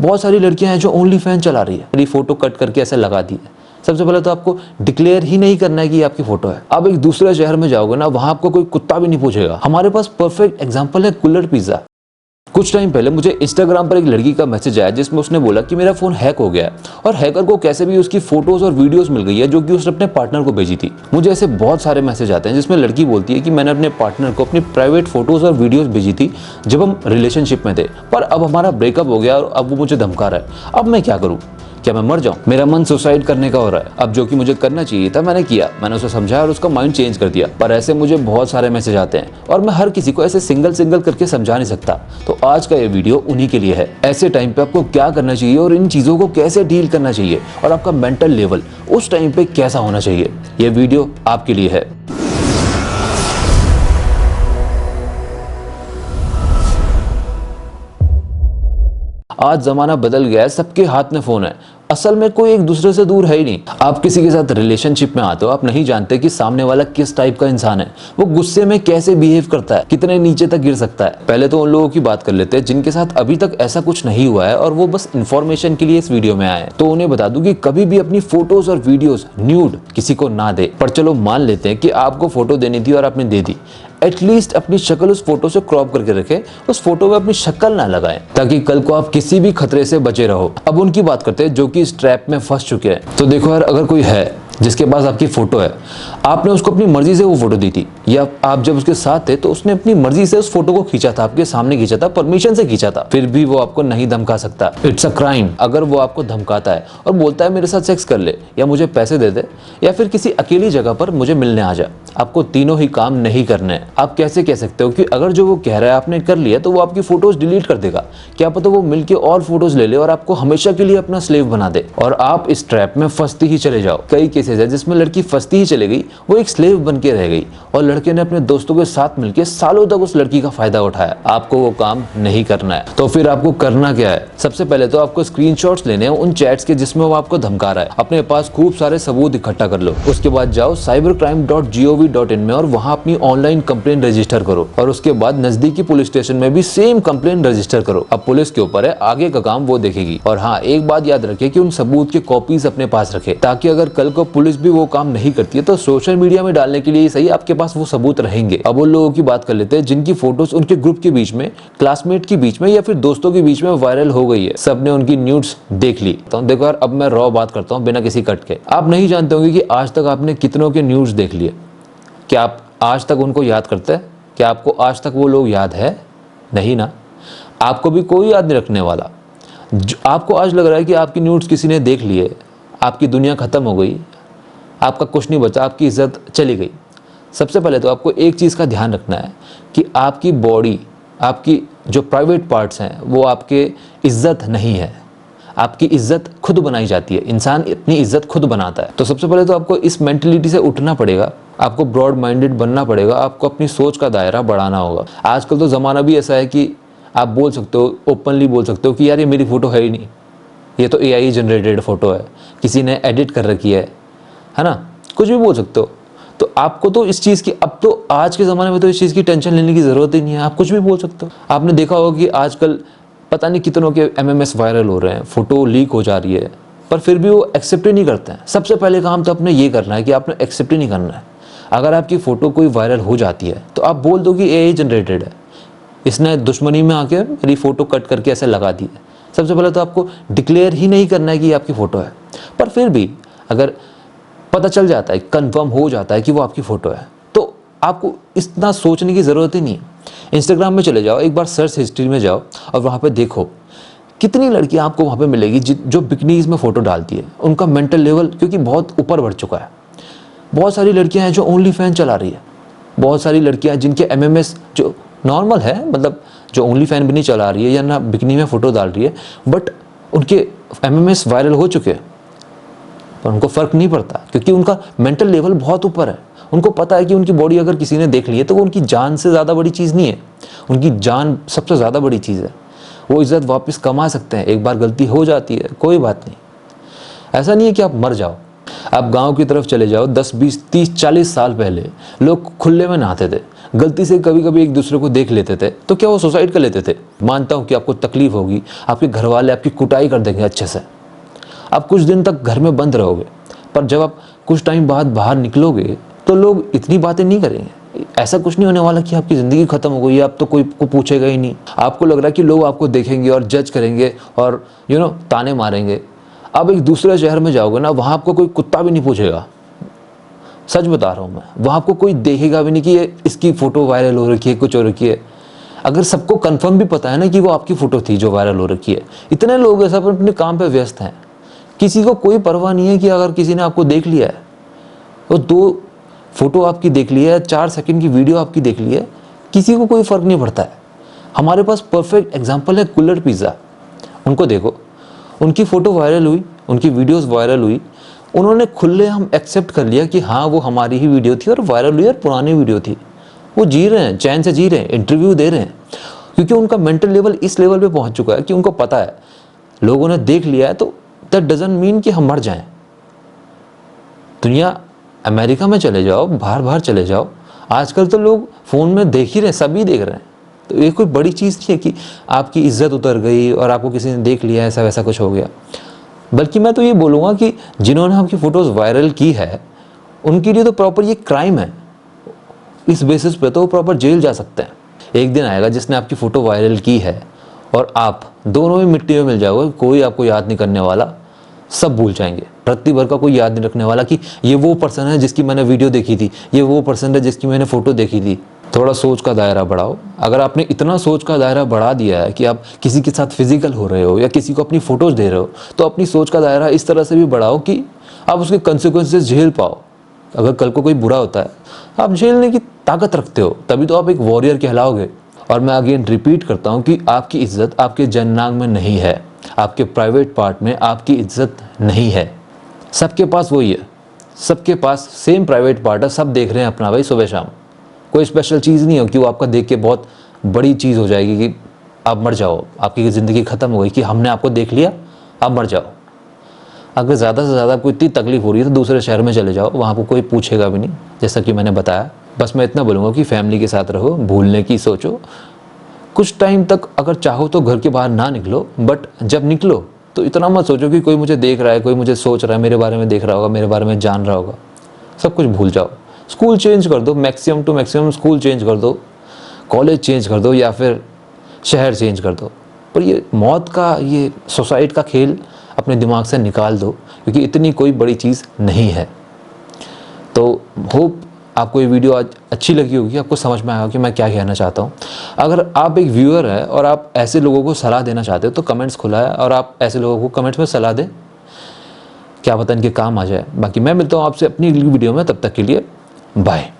बहुत सारी लड़कियां हैं जो ओनली फैन चला रही है, मेरी फोटो कट करके ऐसे लगा दी है। सबसे पहले तो आपको डिक्लेयर ही नहीं करना है कि ये आपकी फोटो है। आप एक दूसरे शहर में जाओगे ना, वहां आपको कोई कुत्ता भी नहीं पूछेगा। हमारे पास परफेक्ट एग्जांपल है कुल्हड़ पिज्जा। कुछ टाइम पहले मुझे इंस्टाग्राम पर एक लड़की का मैसेज आया जिसमें उसने बोला कि मेरा फोन हैक हो गया है और हैकर को कैसे भी उसकी फोटोज और वीडियोस मिल गई है जो कि उसने अपने पार्टनर को भेजी थी। मुझे ऐसे बहुत सारे मैसेज आते हैं जिसमें लड़की बोलती है कि मैंने अपने पार्टनर को अपनी प्राइवेट फोटोज और वीडियोस भेजी थी जब हम रिलेशनशिप में थे, पर अब हमारा ब्रेकअप हो गया और अब वो मुझे धमका रहा है। अब मैं क्या करूँ? क्या मैं मर जाऊं? मेरा मन सुसाइड करने का हो रहा है। अब जो कि मुझे करना चाहिए था मैंने किया, मैंने उसे समझाया और उसका माइंड चेंज कर दिया। पर ऐसे मुझे बहुत सारे मैसेज आते हैं और मैं हर किसी को ऐसे सिंगल करके समझा नहीं सकता। तो आज का ये वीडियो उन्हीं के लिए है। ऐसे टाइम पे आपको क्या करना चाहिए और इन चीजों को कैसे डील करना चाहिए और आपका मेंटल लेवल उस टाइम पे कैसा होना चाहिए, ये वीडियो आपके लिए है। आज जमाना बदल गया है, सबके हाथ में फोन है। असल में कोई एक दूसरे से दूर है ही नहीं। आप किसी के साथ रिलेशनशिप में आते हो, आप नहीं जानते कि सामने वाला किस टाइप का इंसान है, वो गुस्से में कैसे बिहेव करता है, कितने नीचे तक गिर सकता है। पहले तो उन लोगों की बात कर लेते हैं जिनके साथ अभी तक ऐसा कुछ नहीं हुआ है और वो बस इन्फॉर्मेशन के लिए इस वीडियो में आए हैं। तो उन्हें बता दूं कि कभी भी अपनी फोटोज और वीडियोस न्यूड किसी को ना दे। पर चलो मान लेते हैं कि आपको फोटो देनी थी और आपने दे दी, एटलीस्ट अपनी शक्ल उस फोटो से क्रॉप करके रखे, उस फोटो में अपनी शक्ल ना लगाएं ताकि कल को आप किसी भी खतरे से बचे रहो। अब उनकी बात करते हैं जो कि इस ट्रैप में फंस चुके हैं। तो देखो यार, अगर कोई है जिसके पास आपकी फोटो है, आपने उसको अपनी मर्जी से वो फोटो दी थी या आप जब उसके साथ थे तो उसने अपनी मर्जी से उस फोटो को खींचा था, आपके सामने खींचा था, परमिशन से खींचा था, फिर भी वो आपको नहीं धमका सकता। It's a crime. अगर वो आपको धमकाता है और बोलता है मेरे साथ सेक्स कर ले या मुझे पैसे दे दे या फिर किसी अकेली जगह पर मुझे मिलने आ जा, आपको तीनों ही काम नहीं करने हैं। आप कैसे कह सकते हो कि अगर जो वो कह रहा है आपने कर लिया तो वो आपकी फोटोज डिलीट कर देगा? क्या पता वो मिलके और फोटोज ले ले और आपको हमेशा के लिए अपना स्लेव बना दे और आप इस ट्रैप में फंसती ही चले जाओ। कई केसेस है जिसमें लड़की फंसती ही चले गई, वो एक स्लेव बन के रह गई और लड़के ने अपने दोस्तों के साथ मिलकर सालों तक उस लड़की का फायदा उठाया। आपको वो काम नहीं करना है। तो फिर आपको करना क्या है? सबसे पहले तो आपको स्क्रीनशॉट्स लेने हैं उन चैट्स के जिसमें वो आपको धमका रहा है। अपने पास खूब सारे सबूत इकट्ठा कर लो। उसके बाद जाओ cybercrime.gov.in में और वहां अपनी ऑनलाइन कंप्लेंट रजिस्टर करो और उसके बाद नजदीकी पुलिस स्टेशन में भी सेम कंप्लेंट रजिस्टर करो। अब पुलिस के ऊपर है, आगे का काम वो देखेगी। और हाँ, एक बात याद रखे कि उन सबूत के कॉपीज अपने पास रखे ताकि अगर कल को पुलिस भी वो काम नहीं करती है तो सोशल मीडिया में डालने के लिए सही आपके पास वो सबूत रहेंगे। अब उन लोगों की बात कर लेते हैं जिनकी फोटोज उनके ग्रुप के बीच में, क्लासमेट के बीच में या फिर दोस्तों के बीच में वायरल हो गई है। सबने उनकी न्यूड्स देख ली। तो देखो यार, अब मैं रॉ बात करता हूँ बिना किसी कट के। आप नहीं जानते होंगे कि आज तक आपने कितनों के न्यूड्स देख लिए। क्या आप आज तक उनको याद करते हैं? क्या आपको आज तक वो लोग याद है? नहीं ना। आपको भी कोई याद नहीं रखने वाला। आपको आज लग रहा है कि आपकी न्यूड्स किसी ने देख लिए, आपकी दुनिया खत्म हो गई, आपका कुछ नहीं बचा, आपकी इज्जत चली गई। सबसे पहले तो आपको एक चीज़ का ध्यान रखना है कि आपकी बॉडी, आपकी जो प्राइवेट पार्ट्स हैं वो आपके इज्जत नहीं है। आपकी इज्जत खुद बनाई जाती है। इंसान अपनी इज्जत खुद बनाता है। तो सबसे पहले तो आपको इस मेंटलिटी से उठना पड़ेगा। आपको ब्रॉड माइंडेड बनना पड़ेगा। आपको अपनी सोच का दायरा बढ़ाना होगा। आजकल तो ज़माना भी ऐसा है कि आप बोल सकते हो, ओपनली बोल सकते हो कि यार ये मेरी फ़ोटो है ही नहीं, ये तो AI जनरेटेड फ़ोटो है, किसी ने एडिट कर रखी है ना। कुछ भी बोल सकते हो। तो आपको तो इस चीज़ की, अब तो आज के ज़माने में तो इस चीज़ की टेंशन लेने की ज़रूरत ही नहीं है। आप कुछ भी बोल सकते हो। आपने देखा होगा कि आजकल पता नहीं कितनों के MMS वायरल हो रहे हैं, फ़ोटो लीक हो जा रही है, पर फिर भी वो एक्सेप्ट ही नहीं करते हैं। सबसे पहले काम तो आपने ये करना है कि आपने एक्सेप्ट ही नहीं करना है। अगर आपकी फ़ोटो कोई वायरल हो जाती है तो आप बोल दो कि AI जनरेटेड है, इसने दुश्मनी में आके मेरी फ़ोटो कट करके ऐसे लगा दी है। सबसे पहले तो आपको डिक्लेयर ही नहीं करना है कि ये आपकी फ़ोटो है। पर फिर भी अगर पता चल जाता है, कंफर्म हो जाता है कि वो आपकी फ़ोटो है, तो आपको इतना सोचने की ज़रूरत ही नहीं है। इंस्टाग्राम में चले जाओ, एक बार सर्च हिस्ट्री में जाओ और वहाँ पे देखो कितनी लड़कियाँ आपको वहाँ पे मिलेगी जो बिकनीज में फ़ोटो डालती है। उनका मेंटल लेवल क्योंकि बहुत ऊपर बढ़ चुका है। बहुत सारी लड़कियाँ हैं जो ओनली फैन चला रही है। बहुत सारी लड़कियाँ जिनके MMS जो नॉर्मल है, मतलब जो ओनली फैन भी नहीं चला रही है या ना बिकनी में फ़ोटो डाल रही है, बट उनके MMS वायरल हो चुके हैं, पर उनको फ़र्क नहीं पड़ता क्योंकि उनका मेंटल लेवल बहुत ऊपर है। उनको पता है कि उनकी बॉडी अगर किसी ने देख ली है तो वो उनकी जान से ज़्यादा बड़ी चीज़ नहीं है। उनकी जान सबसे ज़्यादा बड़ी चीज़ है। वो इज़्ज़त वापस कमा सकते हैं। एक बार गलती हो जाती है, कोई बात नहीं। ऐसा नहीं है कि आप मर जाओ। आप गांव की तरफ चले जाओ, 10, 20, 30, 40 साल पहले लोग खुले में नहाते थे। गलती से कभी कभी एक दूसरे को देख लेते थे तो क्या वो सुसाइड कर लेते थे? मानता हूँ कि आपको तकलीफ होगी, आपके घर वाले आपकी कुटाई कर देंगे अच्छे से, आप कुछ दिन तक घर में बंद रहोगे, पर जब आप कुछ टाइम बाद बाहर निकलोगे तो लोग इतनी बातें नहीं करेंगे। ऐसा कुछ नहीं होने वाला कि आपकी ज़िंदगी ख़त्म हो गई, अब तो कोई को पूछेगा ही नहीं। आपको लग रहा है कि लोग आपको देखेंगे और जज करेंगे और ताने मारेंगे। अब एक दूसरे शहर में जाओगे ना, वहाँ आपको कोई कुत्ता भी नहीं पूछेगा, सच बता रहा हूँ मैं। वहाँ आपको कोई देखेगा भी नहीं कि ये इसकी फ़ोटो वायरल हो रखी है, कुछ हो रखी है। अगर सबको कंफर्म भी पता है ना कि वो आपकी फ़ोटो थी जो वायरल हो रखी है, इतने लोग सब अपने काम पे व्यस्त हैं, किसी को कोई परवाह नहीं है कि अगर किसी ने आपको देख लिया है, वो 2 फोटो आपकी देख ली है, 4 सेकंड की वीडियो आपकी देख ली है, किसी को कोई फ़र्क नहीं पड़ता है। हमारे पास परफेक्ट एग्जांपल है कुल्हड़ पिज़्ज़ा। उनको देखो, उनकी फ़ोटो वायरल हुई, उनकी वीडियोस वायरल हुई, उन्होंने खुले हम एक्सेप्ट कर लिया कि हाँ वो हमारी ही वीडियो थी और वायरल हुई और पुरानी वीडियो थी। वो जी रहे हैं, चैन से जी रहे हैं, इंटरव्यू दे रहे हैं, क्योंकि उनका मेंटल लेवल इस लेवल पे पहुंच चुका है कि उनको पता है लोगों ने देख लिया है, तो दैट डजंट मीन कि हम मर जाएं। दुनिया, अमेरिका में चले जाओ, बाहर बाहर चले जाओ, आजकल तो लोग फ़ोन में देख ही रहे हैं, सभी देख रहे हैं। तो ये कोई बड़ी चीज़ नहीं है कि आपकी इज्जत उतर गई और आपको किसी ने देख लिया, ऐसा वैसा कुछ हो गया। बल्कि मैं तो ये बोलूँगा कि जिन्होंने आपकी फ़ोटोज़ वायरल की है, उनके लिए तो प्रॉपर ये क्राइम है। इस बेसिस पे तो वो प्रॉपर जेल जा सकते हैं। एक दिन आएगा जिसने आपकी फ़ोटो वायरल की है और आप दोनों ही मिट्टी में मिल जाओगे, कोई आपको याद नहीं करने वाला, सब भूल जाएंगे। रत्ती भर का कोई याद नहीं रखने वाला कि ये वो पर्सन है जिसकी मैंने वीडियो देखी थी, ये वो पर्सन है जिसकी मैंने फ़ोटो देखी थी। थोड़ा सोच का दायरा बढ़ाओ। अगर आपने इतना सोच का दायरा बढ़ा दिया है कि आप किसी के साथ फिजिकल हो रहे हो या किसी को अपनी फ़ोटोज़ दे रहे हो, तो अपनी सोच का दायरा इस तरह से भी बढ़ाओ कि आप उसके कंसिक्वेंसेस झेल पाओ। अगर कल को कोई बुरा होता है, आप झेलने की ताकत रखते हो, तभी तो आप एक वॉरियर कहलाओगे। और मैं अगेन रिपीट करता हूँ कि आपकी इज्जत आपके जननांग में नहीं है, आपके प्राइवेट पार्ट में आपकी इज्जत नहीं है। सबके पास वही है, सबके पास सेम प्राइवेट पार्ट है, सब देख रहे हैं अपना भाई सुबह शाम। कोई स्पेशल चीज़ नहीं हो कि वो आपका देख के बहुत बड़ी चीज़ हो जाएगी कि आप मर जाओ, आपकी ज़िंदगी ख़त्म हो गई कि हमने आपको देख लिया, आप मर जाओ। अगर ज़्यादा से ज़्यादा कोई इतनी तकलीफ हो रही है तो दूसरे शहर में चले जाओ, वहाँ को कोई पूछेगा भी नहीं, जैसा कि मैंने बताया। बस मैं इतना बोलूँगा कि फैमिली के साथ रहो, भूलने की सोचो। कुछ टाइम तक अगर चाहो तो घर के बाहर ना निकलो, बट जब निकलो तो इतना मत सोचो कि कोई मुझे देख रहा है, कोई मुझे सोच रहा है, मेरे बारे में देख रहा होगा, मेरे बारे में जान रहा होगा। सब कुछ भूल जाओ। स्कूल चेंज कर दो, maximum to maximum school change कर दो, कॉलेज चेंज कर दो या फिर शहर चेंज कर दो। पर ये मौत का, ये सुसाइड का खेल अपने दिमाग से निकाल दो, क्योंकि इतनी कोई बड़ी चीज़ नहीं है। तो होप आपको ये वीडियो आज अच्छी लगी होगी, आपको समझ में आया कि मैं क्या कहना चाहता हूँ। अगर आप एक व्यूअर है और आप ऐसे लोगों को सलाह देना चाहते हो तो कमेंट्स खुला है, और आप ऐसे लोगों को कमेंट्स में सलाह दें, क्या पता इनके काम आ जाए। बाकी मैं मिलता हूँ आपसे अपनी अगली वीडियो में, तब तक के लिए बाय।